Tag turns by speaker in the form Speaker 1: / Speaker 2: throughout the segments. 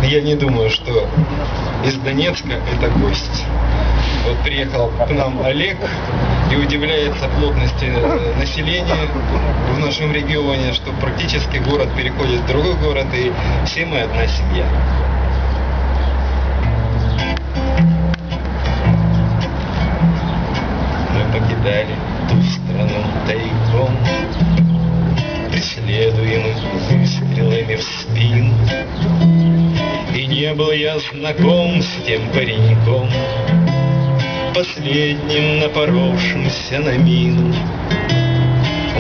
Speaker 1: Я не думаю, что из Донецка это гость. Вот приехал к нам Олег и удивляется плотности населения в нашем регионе, что практически город переходит в другой город, и все мы одна семья. Мы покидали ту страну тайком, преследуемых выстрелами в спину. И не был я знаком с тем пареньком, последним напоровшимся на мину.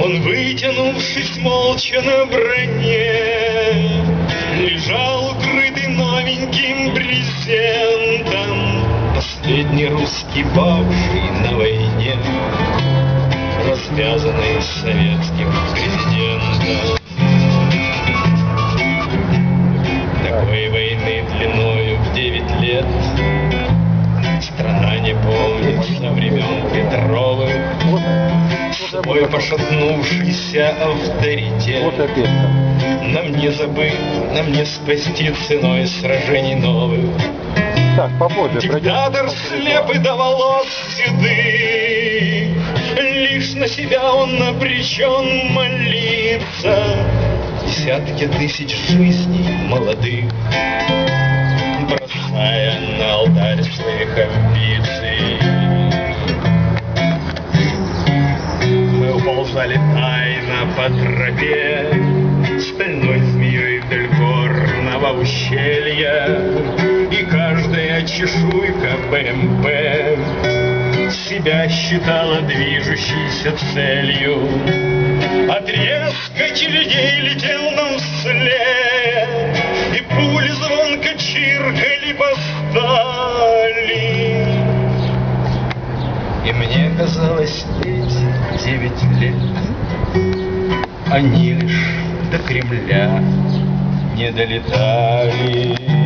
Speaker 1: Он, вытянувшись молча на броне, лежал укрытый новеньким брезентом, последний русский павший на войне, развязанный советским президентом. Такой войны длиною в 9 лет страна не помнит со времен Петровых. Свой пошатнувшийся авторитет нам не забыть, нам не спасти ценой сражений новых.
Speaker 2: Так, попозже.
Speaker 1: Диктатор слепый до волос седых, лишь на себя он обречен молиться. Десятки тысяч жизней молодых, бросая на алтарь своих амбиций. Мы уползали тайно по тропе, стальной змеей вдоль горного ущелья, и каждая чешуйка БМП себя считала движущейся целью. Отрезк очередей летел нам вслед, и пули звонко чиркали по стали. И мне казалось, эти 9 лет, они лишь до Кремля не долетали.